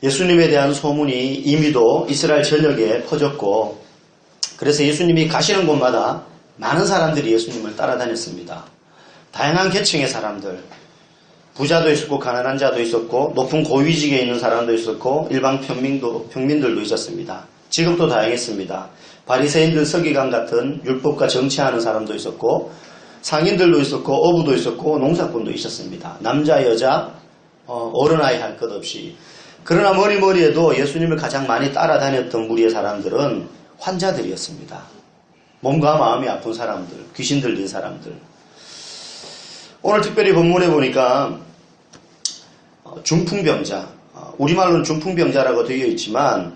예수님에 대한 소문이 이미도 이스라엘 전역에 퍼졌고, 그래서 예수님이 가시는 곳마다 많은 사람들이 예수님을 따라다녔습니다. 다양한 계층의 사람들, 부자도 있었고 가난한 자도 있었고 높은 고위직에 있는 사람도 있었고 일반 평민들도 있었습니다. 직업도 다양했습니다. 바리새인들, 서기관 같은 율법과 정치하는 사람도 있었고 상인들도 있었고 어부도 있었고 농사꾼도 있었습니다. 남자, 여자, 어른아이 할 것 없이. 그러나 머리머리에도 예수님을 가장 많이 따라다녔던 무리의 사람들은 환자들이었습니다. 몸과 마음이 아픈 사람들, 귀신 들린 사람들. 오늘 특별히 본문에 보니까 중풍병자, 우리말로는 중풍병자라고 되어 있지만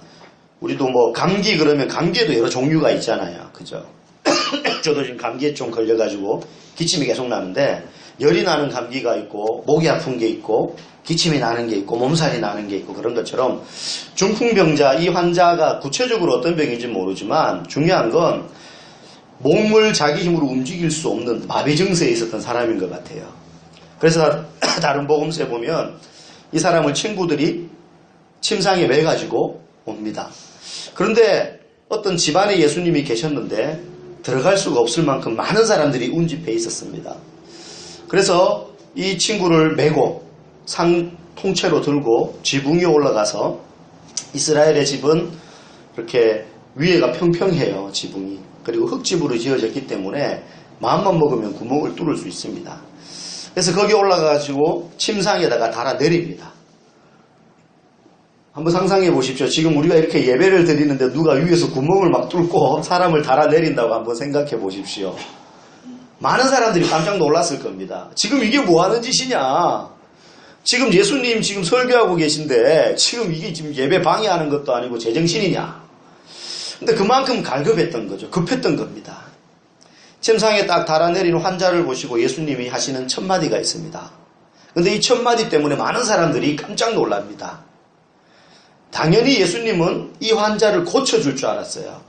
우리도 뭐 감기 그러면 감기에도 여러 종류가 있잖아요. 그죠? 저도 지금 감기에 좀 걸려가지고 기침이 계속 나는데 열이 나는 감기가 있고 목이 아픈 게 있고 기침이 나는 게 있고 몸살이 나는 게 있고 그런 것처럼 중풍병자, 이 환자가 구체적으로 어떤 병인지 모르지만 중요한 건 몸을 자기 힘으로 움직일 수 없는 마비 증세에 있었던 사람인 것 같아요. 그래서 다른 복음서에 보면 이 사람을 친구들이 침상에 매가지고 옵니다. 그런데 어떤 집안에 예수님이 계셨는데 들어갈 수가 없을 만큼 많은 사람들이 운집해 있었습니다. 그래서 이 친구를 메고 상 통째로 들고 지붕 위에 올라가서, 이스라엘의 집은 이렇게 위에가 평평해요, 지붕이. 그리고 흙집으로 지어졌기 때문에 마음만 먹으면 구멍을 뚫을 수 있습니다. 그래서 거기 올라가가지고 침상에다가 달아 내립니다. 한번 상상해 보십시오. 지금 우리가 이렇게 예배를 드리는데 누가 위에서 구멍을 막 뚫고 사람을 달아 내린다고 한번 생각해 보십시오. 많은 사람들이 깜짝 놀랐을 겁니다. 지금 이게 뭐 하는 짓이냐? 지금 예수님 지금 설교하고 계신데 지금 이게 지금 예배 방해하는 것도 아니고 제정신이냐? 근데 그만큼 갈급했던 거죠. 급했던 겁니다. 침상에 딱 달아내리는 환자를 보시고 예수님이 하시는 첫 마디가 있습니다. 근데 이 첫 마디 때문에 많은 사람들이 깜짝 놀랍니다. 당연히 예수님은 이 환자를 고쳐줄 줄 알았어요.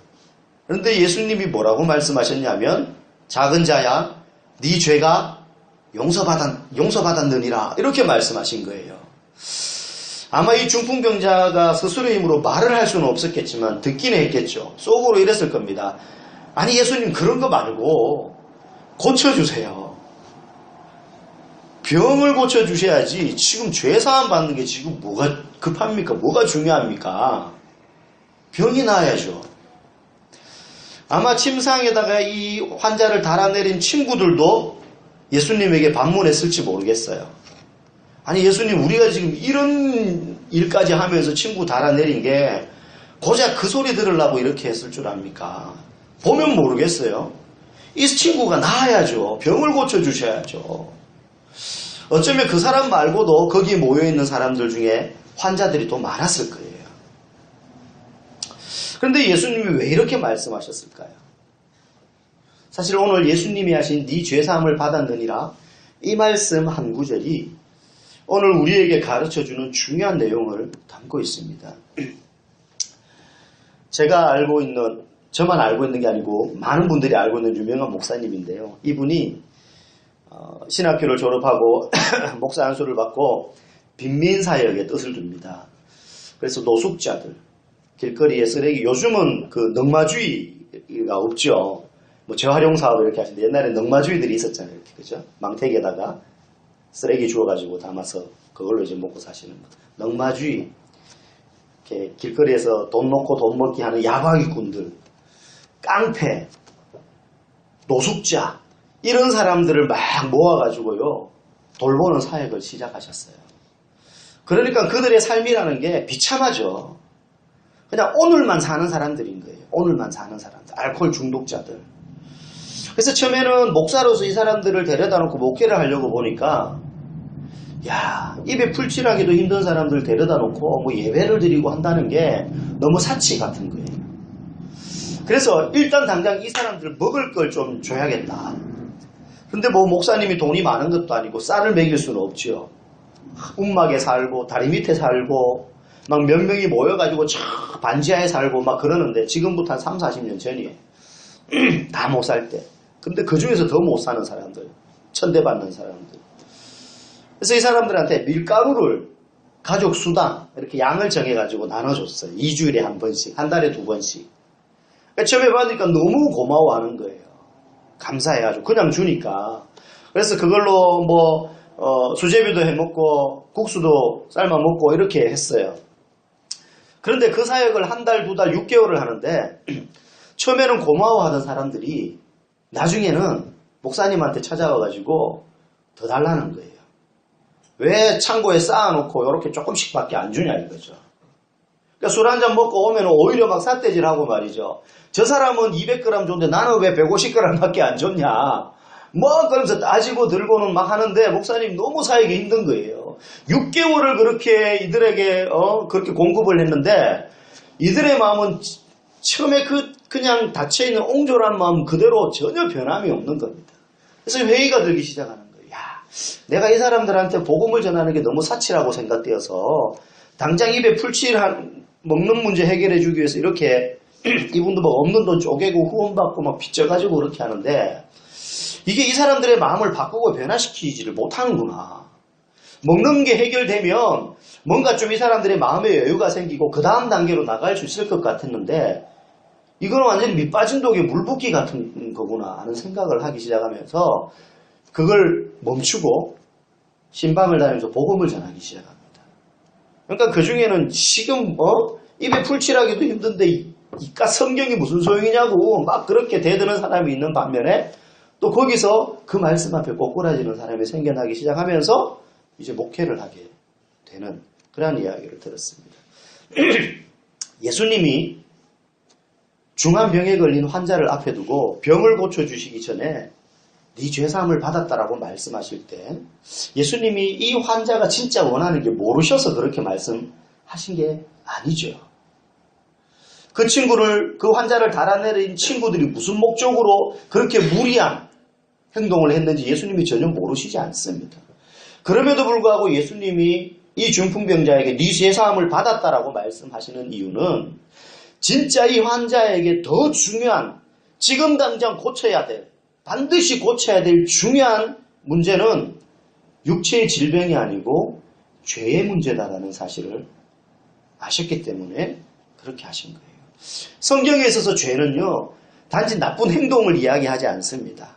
그런데 예수님이 뭐라고 말씀하셨냐면, 작은 자야, 네 죄가 용서받았느니라, 이렇게 말씀하신 거예요. 아마 이 중풍병자가 스스로의 힘으로 말을 할 수는 없었겠지만 듣기는 했겠죠. 속으로 이랬을 겁니다. 아니 예수님, 그런 거 말고 고쳐주세요. 병을 고쳐주셔야지 지금 죄사함 받는 게 지금 뭐가 급합니까? 뭐가 중요합니까? 병이 나아야죠. 아마 침상에다가 이 환자를 달아내린 친구들도 예수님에게 반문했을지 모르겠어요. 아니 예수님, 우리가 지금 이런 일까지 하면서 친구 달아내린 게 고작 그 소리 들으려고 이렇게 했을 줄 압니까? 보면 모르겠어요. 이 친구가 나아야죠. 병을 고쳐주셔야죠. 어쩌면 그 사람 말고도 거기에 모여있는 사람들 중에 환자들이 또 많았을 거예요. 그런데 예수님이 왜 이렇게 말씀하셨을까요? 사실 오늘 예수님이 하신 네 죄사함을 받았느니라, 이 말씀 한 구절이 오늘 우리에게 가르쳐주는 중요한 내용을 담고 있습니다. 제가 알고 있는, 저만 알고 있는 게 아니고 많은 분들이 알고 있는 유명한 목사님인데요. 이분이 신학교를 졸업하고 목사 안수를 받고 빈민사역의 뜻을 둡니다. 그래서 노숙자들, 길거리에 쓰레기, 요즘은 그 넉마주의가 없죠. 뭐 재활용 사업을 이렇게 하시는데 옛날에 넉마주의들이 있었잖아요. 이렇게, 그죠? 망태기에다가 쓰레기 주워가지고 담아서 그걸로 이제 먹고 사시는 거. 넉마주의, 이렇게 길거리에서 돈 놓고 돈 먹기 하는 야광이꾼들, 깡패, 노숙자, 이런 사람들을 막 모아가지고요, 돌보는 사역을 시작하셨어요. 그러니까 그들의 삶이라는 게 비참하죠. 그냥 오늘만 사는 사람들인 거예요. 오늘만 사는 사람들, 알코올 중독자들. 그래서 처음에는 목사로서 이 사람들을 데려다 놓고 목회를 하려고 보니까, 야, 입에 풀칠하기도 힘든 사람들 데려다 놓고 뭐 예배를 드리고 한다는 게 너무 사치 같은 거예요. 그래서 일단 당장 이 사람들 먹을 걸 좀 줘야겠다. 근데 뭐 목사님이 돈이 많은 것도 아니고 쌀을 먹일 수는 없죠. 움막에 살고 다리 밑에 살고 막 몇 명이 모여가지고 반지하에 살고 막 그러는데, 지금부터 한 3, 40년 전이에요. 다 못 살 때. 근데 그 중에서 더 못 사는 사람들, 천대받는 사람들. 그래서 이 사람들한테 밀가루를 가족 수당 이렇게 양을 정해가지고 나눠줬어요. 2주일에 한 번씩, 한 달에 2번씩. 그러니까 처음에 받으니까 너무 고마워하는 거예요. 감사해가지고 그냥 주니까. 그래서 그걸로 수제비도 해먹고 국수도 삶아 먹고 이렇게 했어요. 그런데 그 사역을 한 달, 2달, 6개월을 하는데 처음에는 고마워하던 사람들이 나중에는 목사님한테 찾아와가지고 더 달라는 거예요. 왜 창고에 쌓아놓고 이렇게 조금씩밖에 안 주냐 이거죠. 그러니까 술 한잔 먹고 오면 오히려 막 삿대질하고 말이죠. 저 사람은 200g 줬는데 나는 왜 150g밖에 안 줬냐. 그러면서 따지고 들고는 막 하는데 목사님 너무 사역이 힘든 거예요. 6개월을 그렇게 이들에게 그렇게 공급을 했는데 이들의 마음은 처음에 그냥 닫혀있는 옹졸한 마음 그대로 전혀 변함이 없는 겁니다. 그래서 회의가 들기 시작하는 거예요. 야, 내가 이 사람들한테 복음을 전하는 게 너무 사치라고 생각되어서 당장 입에 풀칠 먹는 문제 해결해 주기 위해서 이렇게 이분도 막 없는 돈 쪼개고 후원받고 막 빚져가지고 그렇게 하는데 이게 이 사람들의 마음을 바꾸고 변화시키지를 못하는구나. 먹는 게 해결되면 뭔가 좀 이 사람들의 마음의 여유가 생기고 그 다음 단계로 나갈 수 있을 것 같았는데 이거는 완전히 밑 빠진 독에 물 붓기 같은 거구나 하는 생각을 하기 시작하면서 그걸 멈추고 신방을 다니면서 복음을 전하기 시작합니다. 그러니까 그 중에는 지금 입에 풀칠하기도 힘든데 이깟 성경이 무슨 소용이냐고 막 그렇게 대드는 사람이 있는 반면에 또 거기서 그 말씀 앞에 꼬꾸라지는 사람이 생겨나기 시작하면서 이제 목회를 하게 되는 그런 이야기를 들었습니다. 예수님이 중한 병에 걸린 환자를 앞에 두고 병을 고쳐주시기 전에 네 죄사함을 받았다라고 말씀하실 때 예수님이 이 환자가 진짜 원하는 게 모르셔서 그렇게 말씀하신 게 아니죠. 그 환자를 달아내린 친구들이 무슨 목적으로 그렇게 무리한 행동을 했는지 예수님이 전혀 모르시지 않습니다. 그럼에도 불구하고 예수님이 이 중풍병자에게 네 죄사함을 받았다라고 말씀하시는 이유는 진짜 이 환자에게 더 중요한 지금 당장 고쳐야 될 반드시 고쳐야 될 중요한 문제는 육체의 질병이 아니고 죄의 문제다라는 사실을 아셨기 때문에 그렇게 하신 거예요. 성경에 있어서 죄는요 단지 나쁜 행동을 이야기하지 않습니다.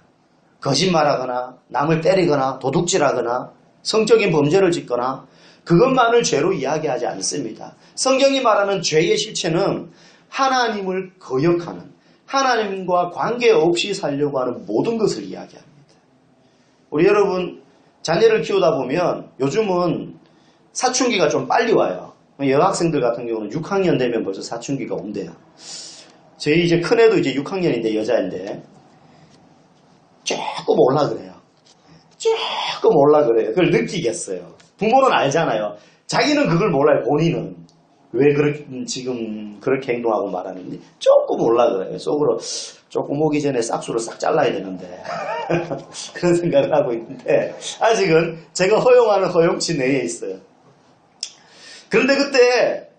거짓말하거나 남을 때리거나 도둑질하거나 성적인 범죄를 짓거나 그것만을 죄로 이야기하지 않습니다. 성경이 말하는 죄의 실체는 하나님을 거역하는 하나님과 관계없이 살려고 하는 모든 것을 이야기합니다. 우리 여러분 자녀를 키우다 보면 요즘은 사춘기가 좀 빨리 와요. 여학생들 같은 경우는 6학년 되면 벌써 사춘기가 온대요. 저희 이제 큰애도 이제 6학년인데 여자인데 조금 올라 그래요. 조금 올라 그래요. 그걸 느끼겠어요. 부모는 알잖아요. 자기는 그걸 몰라요. 본인은. 왜 지금 그렇게 행동하고 말하는지 조금 올라 그래요. 속으로 조금 오기 전에 싹수를 싹 잘라야 되는데 그런 생각을 하고 있는데 아직은 제가 허용하는 허용치 내에 있어요. 그런데 그때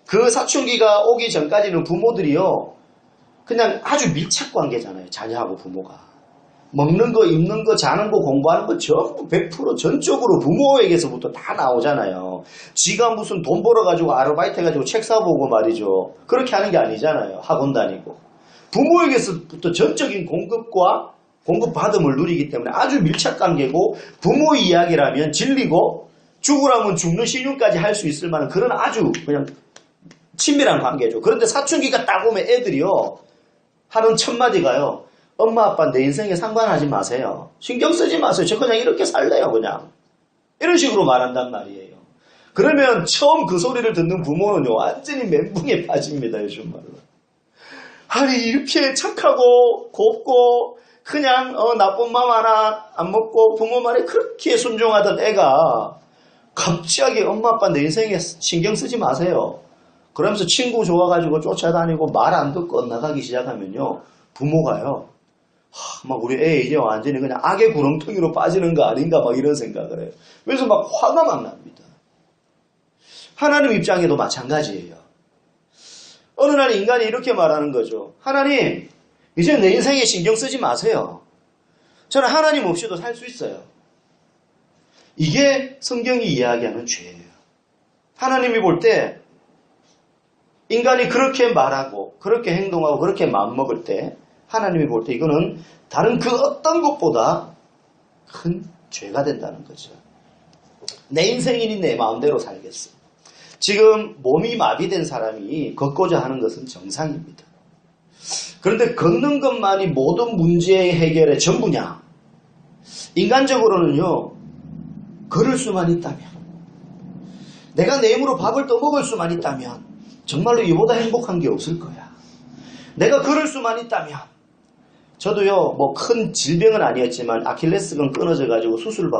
그 사춘기가 오기 전까지는 부모들이요 그냥 아주 밀착 관계잖아요. 자녀하고 부모가. 먹는 거, 입는 거, 자는 거, 공부하는 거 전부 100% 전적으로 부모에게서부터 다 나오잖아요. 지가 무슨 돈 벌어가지고 아르바이트 해가지고 책 사보고 말이죠. 그렇게 하는 게 아니잖아요. 학원 다니고. 부모에게서부터 전적인 공급과 공급받음을 누리기 때문에 아주 밀착 관계고 부모 이야기라면 진리고 죽으라면 죽는 신용까지 할 수 있을 만한 그런 아주 그냥 친밀한 관계죠. 그런데 사춘기가 딱 오면 애들이요. 하는 첫 마디가요. 엄마 아빠 내 인생에 상관하지 마세요. 신경 쓰지 마세요. 저 그냥 이렇게 살래요 그냥. 이런 식으로 말한단 말이에요. 그러면 처음 그 소리를 듣는 부모는요. 완전히 멘붕에 빠집니다. 요즘 말로. 아니 이렇게 착하고 곱고 그냥 나쁜 맘 하나 안 먹고 부모 말에 그렇게 순종하던 애가 갑자기 엄마 아빠 내 인생에 신경 쓰지 마세요. 그러면서 친구 좋아가지고 쫓아다니고 말 안 듣고 엇나가기 시작하면요. 부모가요. 막 우리 애 이제 완전히 그냥 악의 구렁텅이로 빠지는 거 아닌가 막 이런 생각을 해요. 그래서 막 화가 막 납니다. 하나님 입장에도 마찬가지예요. 어느 날 인간이 이렇게 말하는 거죠. 하나님, 이제 내 인생에 신경 쓰지 마세요. 저는 하나님 없이도 살 수 있어요. 이게 성경이 이야기하는 죄예요. 하나님이 볼 때 인간이 그렇게 말하고 그렇게 행동하고 그렇게 마음먹을 때 하나님이 볼 때 이거는 다른 그 어떤 것보다 큰 죄가 된다는 거죠. 내 인생이니 내 마음대로 살겠어. 지금 몸이 마비된 사람이 걷고자 하는 것은 정상입니다. 그런데 걷는 것만이 모든 문제의 해결의 전부냐? 인간적으로는요, 걸을 수만 있다면, 내가 내 힘으로 밥을 떠먹을 수만 있다면 정말로 이보다 행복한 게 없을 거야. 내가 걸을 수만 있다면, 저도요, 뭐 큰 질병은 아니었지만 아킬레스건 끊어져 가지고 수술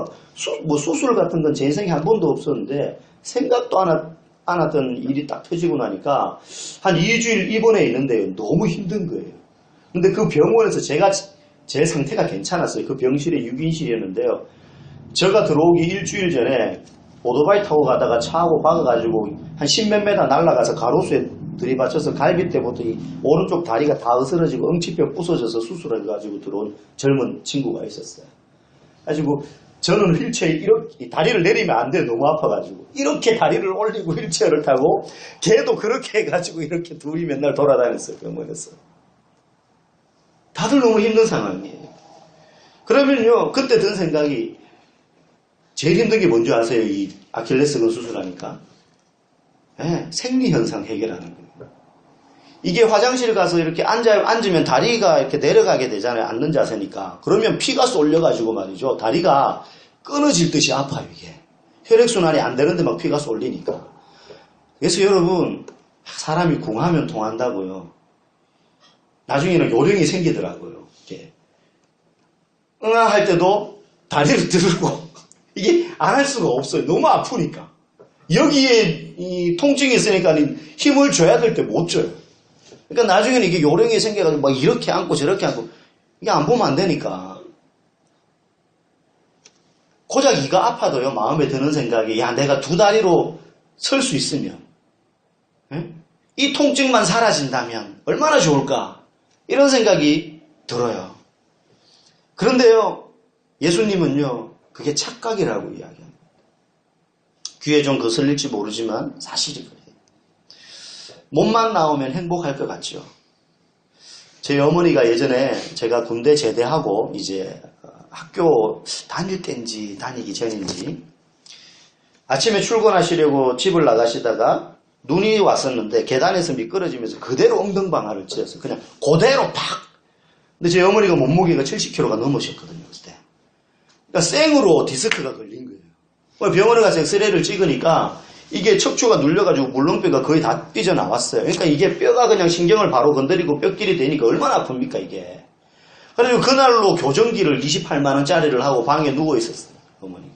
같은 건 제 인생에 한 번도 없었는데 생각도 안 하던 일이 딱 터지고 나니까 한 2주일 입원해 있는데요, 너무 힘든 거예요. 근데 그 병원에서 제 상태가 괜찮았어요. 그 병실에 6인실이었는데요. 제가 들어오기 일주일 전에 오토바이 타고 가다가 차하고 박아가지고 한 10몇 메다 날아가서 가로수에 들이받쳐서 갈비 때부터 이 오른쪽 다리가 다 으스러지고 엉치뼈 부서져서 수술해가지고 들어온 젊은 친구가 있었어요. 그래가지고 저는 휠체어에 이렇게 다리를 내리면 안 돼요. 너무 아파가지고. 이렇게 다리를 올리고 휠체어를 타고 걔도 그렇게 해가지고 이렇게 둘이 맨날 돌아다녔어요. 병원에서. 다들 너무 힘든 상황이에요. 그러면요, 그때 든 생각이 제일 힘든 게 뭔지 아세요? 이 아킬레스건 수술하니까. 네, 생리현상 해결하는 거예요. 이게 화장실 가서 이렇게 앉으면 다리가 이렇게 내려가게 되잖아요. 앉는 자세니까. 그러면 피가 쏠려가지고 말이죠. 다리가 끊어질 듯이 아파요, 이게. 혈액순환이 안 되는데 막 피가 쏠리니까. 그래서 여러분, 사람이 궁하면 통한다고요. 나중에는 요령이 생기더라고요. 이게. 응아 할 때도 다리를 들고 이게 안 할 수가 없어요. 너무 아프니까. 여기에 이 통증이 있으니까 힘을 줘야 될 때 못 줘요. 그러니까 나중에는 이게 요령이 생겨가지고 막 이렇게 앉고 저렇게 앉고 이게 안 보면 안 되니까. 고작 이가 아파도요, 마음에 드는 생각이, 야, 내가 두 다리로 설 수 있으면, 이 통증만 사라진다면 얼마나 좋을까? 이런 생각이 들어요. 그런데요, 예수님은요, 그게 착각이라고 이야기합니다. 귀에 좀 거슬릴지 모르지만 사실이 그래요. 몸만 나오면 행복할 것 같죠. 저희 어머니가 예전에 제가 군대 제대하고 이제 학교 다닐 때인지 다니기 전인지 아침에 출근하시려고 집을 나가시다가 눈이 왔었는데 계단에서 미끄러지면서 그대로 엉덩방아를 찧었어요. 그냥 그대로 팍. 근데 제 어머니가 몸무게가 70kg가 넘으셨거든요. 그때. 그러니까 생으로 디스크가 걸린 거예요. 병원에 가서 엑스레이를 찍으니까 이게 척추가 눌려가지고 물렁뼈가 거의 다 삐져나왔어요. 그러니까 이게 뼈가 그냥 신경을 바로 건드리고 뼈끼리 되니까 얼마나 아픕니까 이게. 그래서 그날로 교정기를 28만 원짜리를 하고 방에 누워 있었어요. 어머니.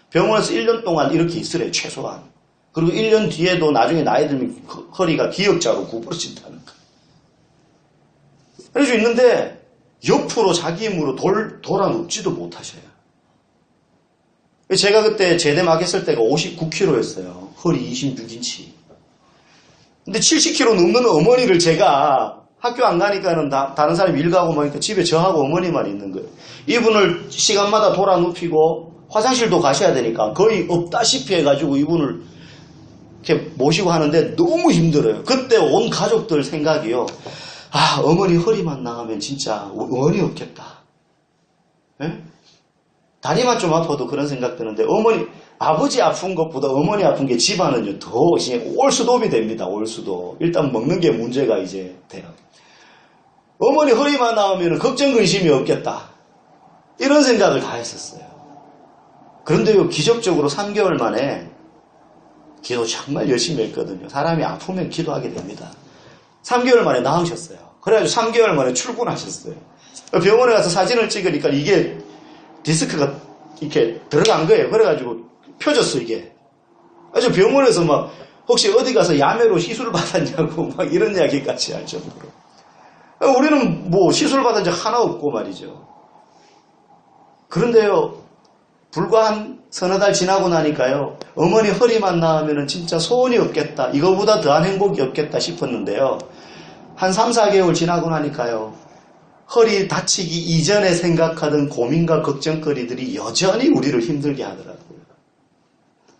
병원에서 1년 동안 이렇게 있으래요. 최소한. 그리고 1년 뒤에도 나중에 나이 들면 허리가 기역자로 구부러진다는 거. 그래서 있는데 옆으로 자기 힘으로 돌아 눕지도 못하셔요. 제가 그때 제대 막 했을 때가 59kg였어요. 허리 26인치. 근데 70kg 넘는 어머니를 제가 학교 안 가니까는 다른 사람이 일 가고 뭐니까 집에 저하고 어머니만 있는 거예요. 이분을 시간마다 돌아 눕히고 화장실도 가셔야 되니까 거의 없다시피 해가지고 이분을 이렇게 모시고 하는데 너무 힘들어요. 그때 온 가족들 생각이요. 아, 어머니 허리만 나가면 진짜 원이 없겠다. 네? 다리만 좀 아파도 그런 생각 드는데 아버지 아픈 것보다 어머니 아픈 게 집안은요 더 올수도비 됩니다. 올수도. 일단 먹는 게 문제가 이제 돼요. 어머니 허리만 나오면 걱정 근심이 없겠다. 이런 생각을 다 했었어요. 그런데요 기적적으로 3개월 만에 기도 정말 열심히 했거든요. 사람이 아프면 기도하게 됩니다. 3개월 만에 나으셨어요. 그래가지고 3개월 만에 출근하셨어요. 병원에 가서 사진을 찍으니까 이게 디스크가 이렇게 들어간 거예요. 그래가지고 펴졌어 이게. 아주 병원에서 막 혹시 어디 가서 야매로 시술 받았냐고 막 이런 이야기까지 할 정도로. 우리는 뭐 시술 받은 적 하나 없고 말이죠. 그런데요 불과 한 서너 달 지나고 나니까요 어머니 허리만 나으면 진짜 소원이 없겠다. 이거보다 더한 행복이 없겠다 싶었는데요. 한 3, 4개월 지나고 나니까요. 허리 다치기 이전에 생각하던 고민과 걱정거리들이 여전히 우리를 힘들게 하더라고요.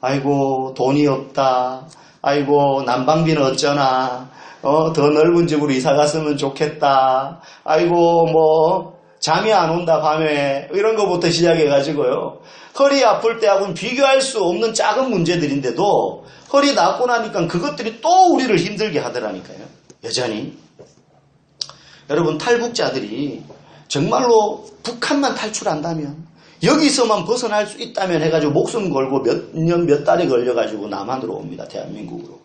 아이고 돈이 없다. 아이고 난방비는 어쩌나. 더 넓은 집으로 이사 갔으면 좋겠다. 아이고 뭐 잠이 안 온다 밤에. 이런 것부터 시작해가지고요. 허리 아플 때하고는 비교할 수 없는 작은 문제들인데도 허리 낫고 나니까 그것들이 또 우리를 힘들게 하더라니까요. 여전히. 여러분 탈북자들이 정말로 북한만 탈출한다면 여기서만 벗어날 수 있다면 해가지고 목숨 걸고 몇 년 몇 달이 걸려가지고 남한으로 옵니다. 대한민국으로.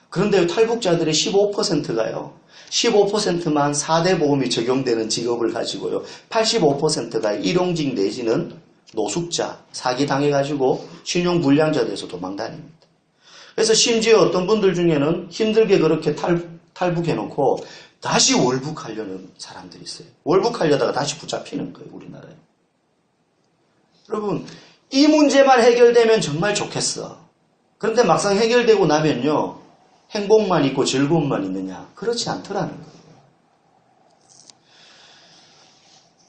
그런데 탈북자들의 15%가요. 15%만 4대 보험이 적용되는 직업을 가지고요. 85%가 일용직 내지는 노숙자, 사기당해가지고 신용불량자 돼서 도망다닙니다. 그래서 심지어 어떤 분들 중에는 힘들게 그렇게 탈북해놓고 다시 월북하려는 사람들이 있어요. 월북하려다가 다시 붙잡히는 거예요. 우리나라에. 여러분 이 문제만 해결되면 정말 좋겠어. 그런데 막상 해결되고 나면요. 행복만 있고 즐거움만 있느냐? 그렇지 않더라는 거예요.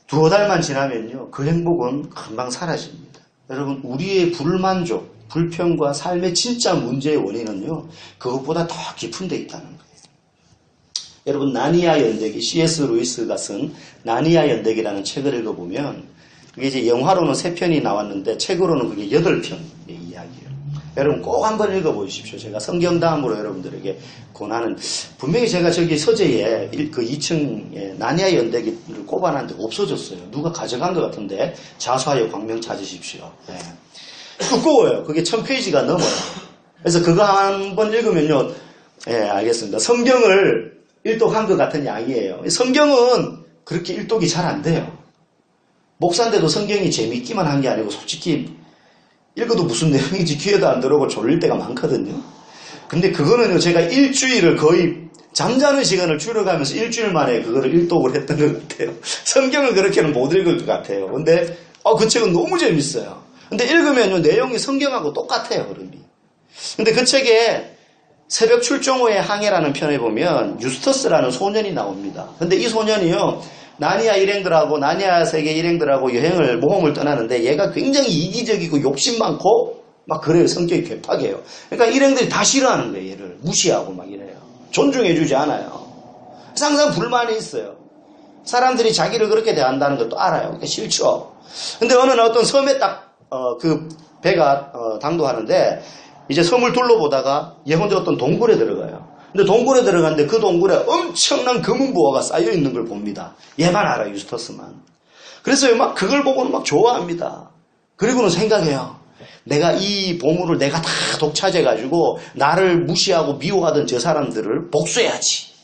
두어 달만 지나면요. 그 행복은 금방 사라집니다. 여러분 우리의 불만족, 불평과 삶의 진짜 문제의 원인은요. 그것보다 더 깊은 데 있다는 거예요. 여러분 나니아 연대기, C.S. 루이스가 쓴 나니아 연대기라는 책을 읽어보면 그게 이제 영화로는 3편이 나왔는데 책으로는 그게 8편의 이야기예요. 여러분 꼭 한번 읽어보십시오. 제가 성경 다음으로 여러분들에게 권하는 분명히 제가 저기 서재에 그 2층에 나니아 연대기를 꼽아놨는데 없어졌어요. 누가 가져간 것 같은데 자수하여 광명 찾으십시오. 네. 두꺼워요. 그게 1000페이지가 넘어요. 그래서 그거 한번 읽으면요. 예, 알겠습니다. 성경을 일독한 것 같은 양이에요. 성경은 그렇게 일독이 잘 안 돼요. 목사인데도 성경이 재밌기만 한 게 아니고 솔직히 읽어도 무슨 내용인지 귀에도 안 들어오고 졸릴 때가 많거든요. 근데 그거는요 제가 일주일을 거의 잠자는 시간을 줄여가면서 일주일 만에 그거를 일독을 했던 것 같아요. 성경을 그렇게는 못 읽을 것 같아요. 근데 그 책은 너무 재밌어요. 근데 읽으면요 내용이 성경하고 똑같아요. 흐름이. 근데 그 책에 새벽 출정 후의 항해라는 편에 보면 유스터스라는 소년이 나옵니다. 근데 이 소년이요 나니아 일행들하고 나니아 세계 일행들하고 모험을 떠나는데 얘가 굉장히 이기적이고 욕심 많고 막 그래요. 성격이 괴팍해요. 그러니까 일행들이 다 싫어하는 거예요. 얘를 무시하고 막 이래요. 존중해주지 않아요. 항상 불만이 있어요. 사람들이 자기를 그렇게 대한다는 것도 알아요. 그러니까 싫죠. 근데 어느 날 어떤 섬에 딱 그 배가 당도하는데 이제 섬을 둘러보다가 얘 혼자 어떤 동굴에 들어가요. 근데 동굴에 들어갔는데 그 동굴에 엄청난 검은 부화가 쌓여 있는 걸 봅니다. 얘만 알아요. 유스터스만. 그래서 막 그걸 보고는 막 좋아합니다. 그리고는 생각해요. 내가 이 보물을 내가 다 독차지해가지고 나를 무시하고 미워하던 저 사람들을 복수해야지.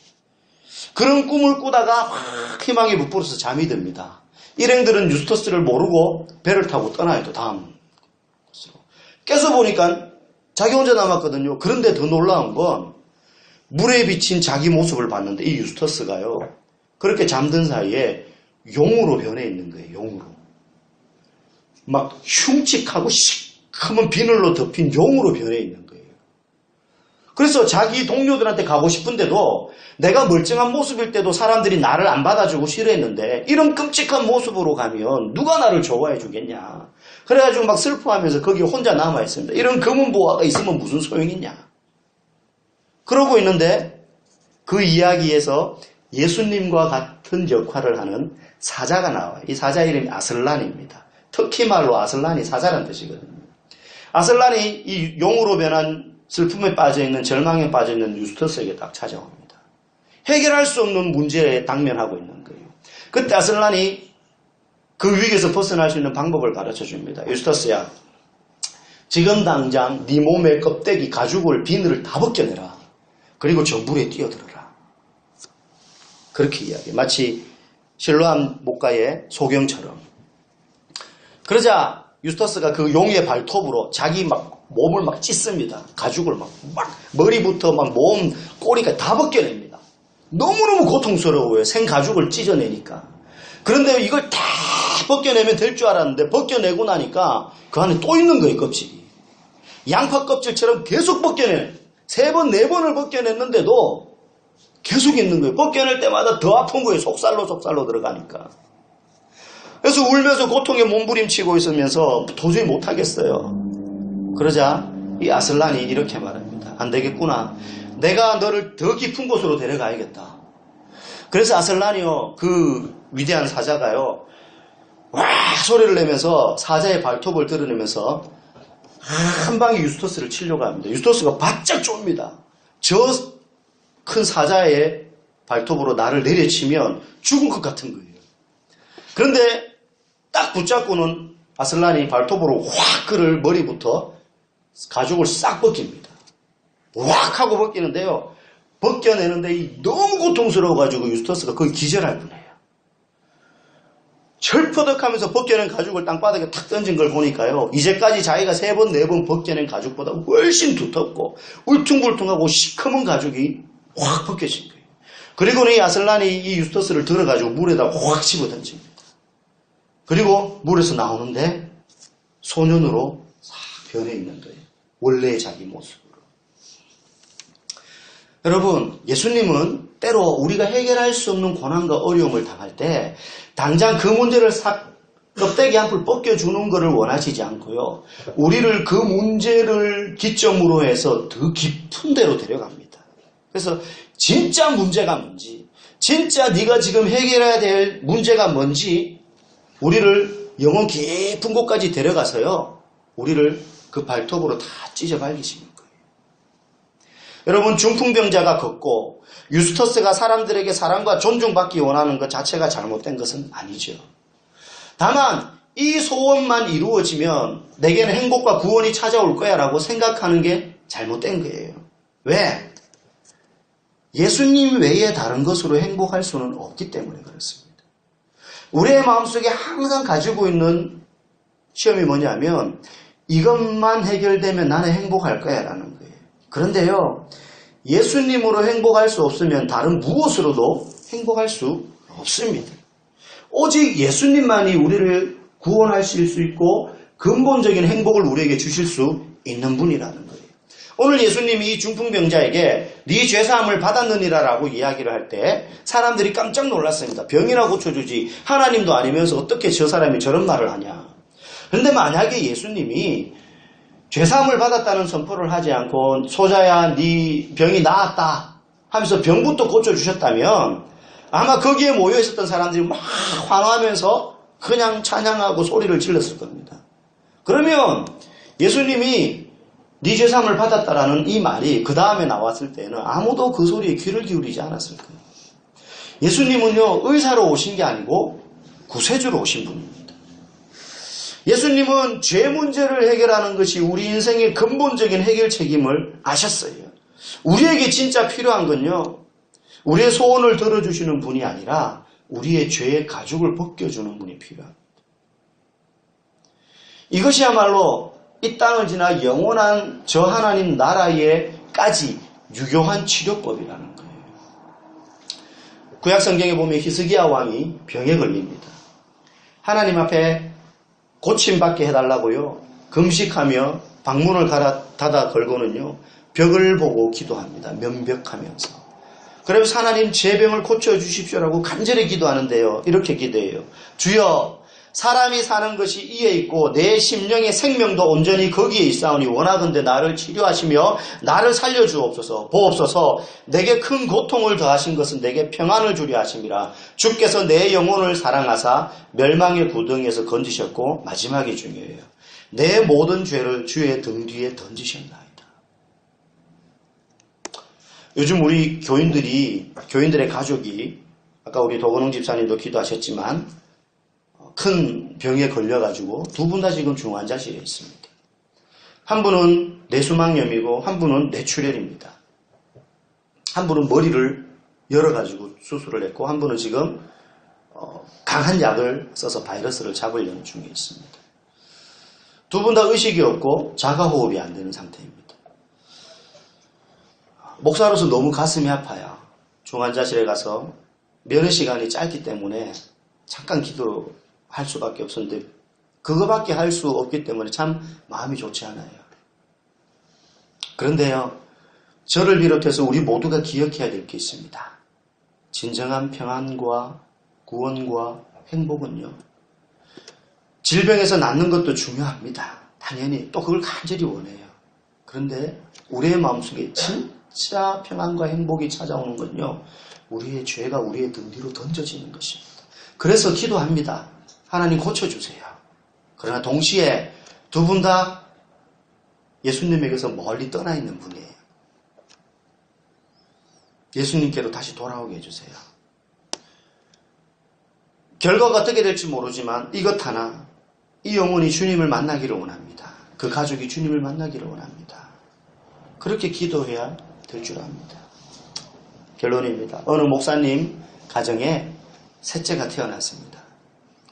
그런 꿈을 꾸다가 확 희망에 부풀어서 잠이 듭니다. 일행들은 유스터스를 모르고 배를 타고 떠나요. 또 다음 곳으로. 깨서 보니까 자기 혼자 남았거든요. 그런데 더 놀라운 건 물에 비친 자기 모습을 봤는데 이 유스터스가요. 그렇게 잠든 사이에 용으로 변해 있는 거예요. 용으로. 막 흉측하고 시커먼 비늘로 덮인 용으로 변해 있는 거예요. 그래서 자기 동료들한테 가고 싶은데도 내가 멀쩡한 모습일 때도 사람들이 나를 안 받아주고 싫어했는데 이런 끔찍한 모습으로 가면 누가 나를 좋아해 주겠냐. 그래가지고 막 슬퍼하면서 거기 혼자 남아있습니다. 이런 검은 보화가 있으면 무슨 소용이냐. 그러고 있는데 그 이야기에서 예수님과 같은 역할을 하는 사자가 나와요. 이 사자 이름이 아슬란입니다. 터키 말로 아슬란이 사자라는 뜻이거든요. 아슬란이 이 용으로 변한 슬픔에 빠져있는 절망에 빠져있는 유스터스에게 딱 찾아옵니다. 해결할 수 없는 문제에 당면하고 있는 거예요. 그때 아슬란이 그 위기에서 벗어날 수 있는 방법을 가르쳐 줍니다. 유스터스야, 지금 당장 네 몸의 껍데기, 가죽을, 비늘을 다 벗겨내라. 그리고 저 물에 뛰어들어라. 그렇게 이야기해요. 마치 실로암 목가의 소경처럼. 그러자 유스터스가 그 용의 발톱으로 자기 막 몸을 막 찢습니다. 가죽을 막 머리부터 막 몸, 꼬리가 다 벗겨냅니다. 너무너무 고통스러워요. 생가죽을 찢어내니까. 그런데 이걸 다 벗겨내면 될 줄 알았는데 벗겨내고 나니까 그 안에 또 있는 거예요. 껍질이. 양파 껍질처럼 계속 벗겨내. 3번, 4번을 벗겨냈는데도 계속 있는 거예요. 벗겨낼 때마다 더 아픈 거예요. 속살로 들어가니까. 그래서 울면서 고통에 몸부림치고 있으면서 도저히 못하겠어요. 그러자 이 아슬란이 이렇게 말합니다. 안 되겠구나. 내가 너를 더 깊은 곳으로 데려가야겠다. 그래서 아슬란이요, 그 위대한 사자가요, 와 소리를 내면서 사자의 발톱을 드러내면서 한 방에 유스토스를 치려고 합니다. 유스토스가 바짝 좁니다. 저 큰 사자의 발톱으로 나를 내려치면 죽을 것 같은 거예요. 그런데 딱 붙잡고는 아슬란이 발톱으로 확 그를 머리부터 가죽을 싹 벗깁니다. 확 하고 벗기는데요. 벗겨내는데 너무 고통스러워가지고 유스토스가 거의 기절할 뻔해요. 철퍼덕하면서 벗겨낸 가죽을 땅바닥에 탁 던진 걸 보니까요. 이제까지 자기가 3번, 4번 벗겨낸 가죽보다 훨씬 두텁고 울퉁불퉁하고 시커먼 가죽이 확 벗겨진 거예요. 그리고는 이 아슬란이 이 유스토스를 들어가지고 물에다 확 집어던집니다. 그리고 물에서 나오는데 소년으로 싹 변해 있는 거예요. 원래의 자기 모습으로. 여러분, 예수님은 때로 우리가 해결할 수 없는 고난과 어려움을 당할 때 당장 그 문제를 싹 껍데기 한풀 벗겨주는 것을 원하시지 않고요. 우리를 그 문제를 기점으로 해서 더 깊은 데로 데려갑니다. 그래서 진짜 문제가 뭔지, 진짜 네가 지금 해결해야 될 문제가 뭔지 우리를 영혼 깊은 곳까지 데려가서요. 우리를 그 발톱으로 다 찢어발리시는 거예요. 여러분, 중풍병자가 걷고 유스토스가 사람들에게 사랑과 존중받기 원하는 것 자체가 잘못된 것은 아니죠. 다만 이 소원만 이루어지면 내게는 행복과 구원이 찾아올 거야 라고 생각하는 게 잘못된 거예요. 왜? 예수님 외에 다른 것으로 행복할 수는 없기 때문에 그렇습니다. 우리의 마음속에 항상 가지고 있는 시험이 뭐냐면 이것만 해결되면 나는 행복할 거야 라는 거예요. 그런데요, 예수님으로 행복할 수 없으면 다른 무엇으로도 행복할 수 없습니다. 오직 예수님만이 우리를 구원하실 수 있고 근본적인 행복을 우리에게 주실 수 있는 분이라는 거예요. 오늘 예수님이 이 중풍병자에게 네 죄사함을 받았느니라 라고 이야기를 할 때 사람들이 깜짝 놀랐습니다. 병이나 고쳐주지 하나님도 아니면서 어떻게 저 사람이 저런 말을 하냐. 그런데 만약에 예수님이 죄사함을 받았다는 선포를 하지 않고 소자야 네 병이 나았다 하면서 병부터 고쳐주셨다면 아마 거기에 모여 있었던 사람들이 막 환호하면서 그냥 찬양하고 소리를 질렀을 겁니다. 그러면 예수님이 네 죄사함을 받았다라는 이 말이 그 다음에 나왔을 때는 아무도 그 소리에 귀를 기울이지 않았을 거예요. 예수님은요, 의사로 오신 게 아니고 구세주로 오신 분입니다. 예수님은 죄 문제를 해결하는 것이 우리 인생의 근본적인 해결 책임을 아셨어요. 우리에게 진짜 필요한 건요, 우리의 소원을 들어주시는 분이 아니라 우리의 죄의 가죽을 벗겨주는 분이 필요합니다. 이것이야말로 이 땅을 지나 영원한 저 하나님 나라에까지 유효한 치료법이라는 거예요. 구약 성경에 보면 히스기야 왕이 병에 걸립니다. 하나님 앞에 고침받게 해달라고요. 금식하며 방문을 닫아 걸고는요. 벽을 보고 기도합니다. 면벽하면서. 그래서 하나님 제 병을 고쳐주십시오라고 간절히 기도하는데요. 이렇게 기도해요. 주여, 사람이 사는 것이 이에 있고 내 심령의 생명도 온전히 거기에 있사오니 원하건대 나를 치료하시며 나를 살려주옵소서. 보옵소서. 내게 큰 고통을 더하신 것은 내게 평안을 주려 하심이라. 주께서 내 영혼을 사랑하사 멸망의 구덩이에서 건지셨고 마지막이 중요해요. 내 모든 죄를 주의 등 뒤에 던지셨나이다. 요즘 우리 교인들의 가족이 아까 우리 도건웅 집사님도 기도하셨지만 큰 병에 걸려가지고 두 분 다 지금 중환자실에 있습니다. 한 분은 뇌수막염이고 한 분은 뇌출혈입니다. 한 분은 머리를 열어가지고 수술을 했고 한 분은 지금 강한 약을 써서 바이러스를 잡으려는 중에 있습니다. 두 분 다 의식이 없고 자가호흡이 안 되는 상태입니다. 목사로서 너무 가슴이 아파요. 중환자실에 가서 면회 시간이 짧기 때문에 잠깐 기도할 수밖에 없었는데 그거밖에 할 수 없기 때문에 참 마음이 좋지 않아요. 그런데요, 저를 비롯해서 우리 모두가 기억해야 될 게 있습니다. 진정한 평안과 구원과 행복은요, 질병에서 낫는 것도 중요합니다. 당연히 또 그걸 간절히 원해요. 그런데 우리의 마음속에 진짜 평안과 행복이 찾아오는 건요, 우리의 죄가 우리의 등 뒤로 던져지는 것입니다. 그래서 기도합니다. 하나님 고쳐주세요. 그러나 동시에 두 분 다 예수님에게서 멀리 떠나 있는 분이에요. 예수님께로 다시 돌아오게 해주세요. 결과가 어떻게 될지 모르지만 이것 하나, 이 영혼이 주님을 만나기를 원합니다. 그 가족이 주님을 만나기를 원합니다. 그렇게 기도해야 될 줄 압니다. 결론입니다. 어느 목사님 가정에 셋째가 태어났습니다.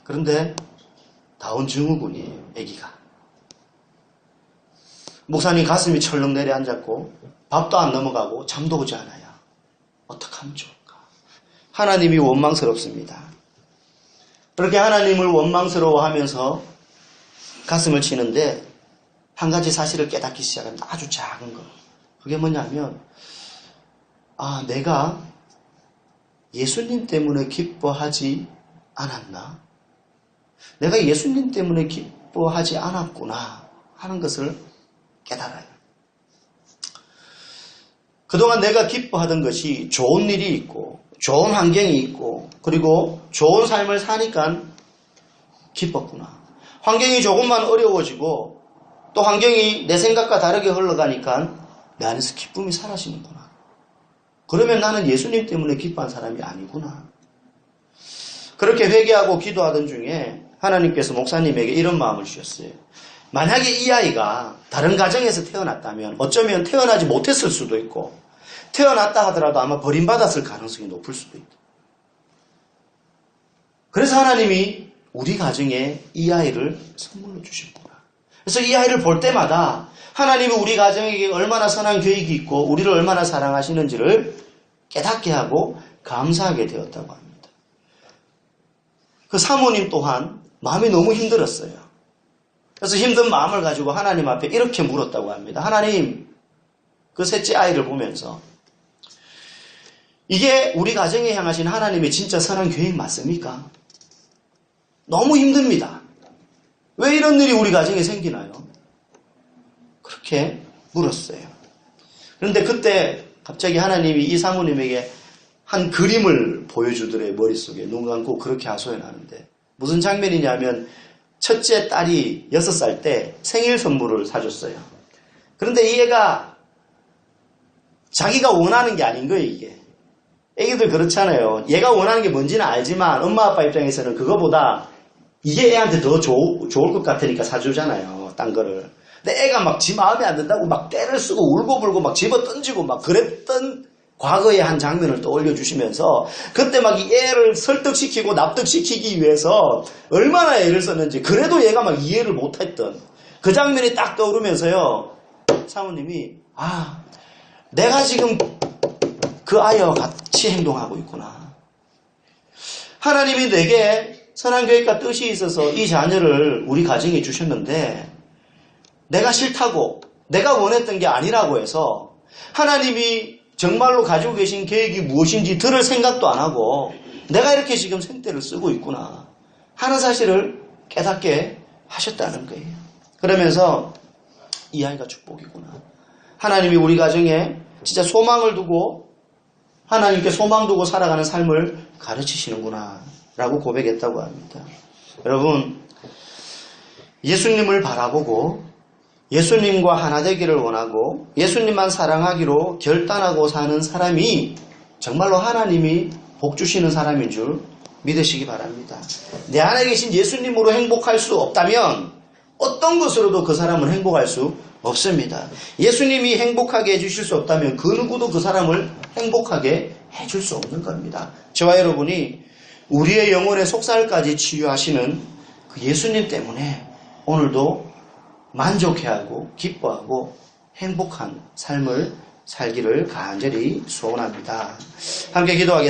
그런데 다운 증후군이에요. 아기가. 목사님 가슴이 철렁 내려앉았고 밥도 안 넘어가고 잠도 오지 않아요. 어떡하면 좋을까? 하나님이 원망스럽습니다. 그렇게 하나님을 원망스러워하면서 가슴을 치는데 한 가지 사실을 깨닫기 시작합니다. 아주 작은 거. 그게 뭐냐면, 내가 예수님 때문에 기뻐하지 않았나? 내가 예수님 때문에 기뻐하지 않았구나 하는 것을 깨달아요. 그동안 내가 기뻐하던 것이 좋은 일이 있고 좋은 환경이 있고 그리고 좋은 삶을 사니까 기뻤구나. 환경이 조금만 어려워지고 또 환경이 내 생각과 다르게 흘러가니까 내 안에서 기쁨이 사라지는구나. 그러면 나는 예수님 때문에 기뻐한 사람이 아니구나. 그렇게 회개하고 기도하던 중에 하나님께서 목사님에게 이런 마음을 주셨어요. 만약에 이 아이가 다른 가정에서 태어났다면 어쩌면 태어나지 못했을 수도 있고 태어났다 하더라도 아마 버림받았을 가능성이 높을 수도 있다. 그래서 하나님이 우리 가정에 이 아이를 선물로 주셨구나. 그래서 이 아이를 볼 때마다 하나님이 우리 가정에게 얼마나 선한 계획이 있고 우리를 얼마나 사랑하시는지를 깨닫게 하고 감사하게 되었다고 합니다. 그 사모님 또한 마음이 너무 힘들었어요. 그래서 힘든 마음을 가지고 하나님 앞에 이렇게 물었다고 합니다. 하나님, 그 셋째 아이를 보면서 이게 우리 가정에 향하신 하나님의 진짜 선한 계획 맞습니까? 너무 힘듭니다. 왜 이런 일이 우리 가정에 생기나요? 그렇게 물었어요. 그런데 그때 갑자기 하나님이 이 사모님에게 한 그림을 보여주더래요. 머릿속에 눈 감고 그렇게 하소연하는데 무슨 장면이냐면 첫째 딸이 6살 때 생일 선물을 사줬어요. 그런데 이 애가 자기가 원하는 게 아닌 거예요, 이게. 애기들 그렇잖아요. 얘가 원하는 게 뭔지는 알지만 엄마 아빠 입장에서는 그거보다 이게 애한테 더 좋을 것 같으니까 사주잖아요, 딴 거를. 근데 애가 막 지 마음에 안 든다고 막 때를 쓰고 울고불고 막 집어 던지고 막 그랬던 과거의 한 장면을 떠올려 주시면서 그때 막 이 애를 설득시키고 납득시키기 위해서 얼마나 애를 썼는지 그래도 얘가 막 이해를 못했던 그 장면이 딱 떠오르면서요. 사모님이 내가 지금 그 아이와 같이 행동하고 있구나. 하나님이 내게 선한 계획과 뜻이 있어서 이 자녀를 우리 가정에 주셨는데 내가 싫다고 내가 원했던 게 아니라고 해서 하나님이 정말로 가지고 계신 계획이 무엇인지 들을 생각도 안 하고 내가 이렇게 지금 생떼를 쓰고 있구나 하는 사실을 깨닫게 하셨다는 거예요. 그러면서 이 아이가 축복이구나. 하나님이 우리 가정에 진짜 소망을 두고 하나님께 소망 두고 살아가는 삶을 가르치시는구나 라고 고백했다고 합니다. 여러분, 예수님을 바라보고 예수님과 하나 되기를 원하고 예수님만 사랑하기로 결단하고 사는 사람이 정말로 하나님이 복 주시는 사람인 줄 믿으시기 바랍니다. 내 안에 계신 예수님으로 행복할 수 없다면 어떤 것으로도 그 사람은 행복할 수 없습니다. 예수님이 행복하게 해주실 수 없다면 그 누구도 그 사람을 행복하게 해줄 수 없는 겁니다. 저와 여러분이 우리의 영혼의 속살까지 치유하시는 그 예수님 때문에 오늘도 만족해하고 기뻐하고 행복한 삶을 살기를 간절히 소원합니다. 함께 기도하겠습니다.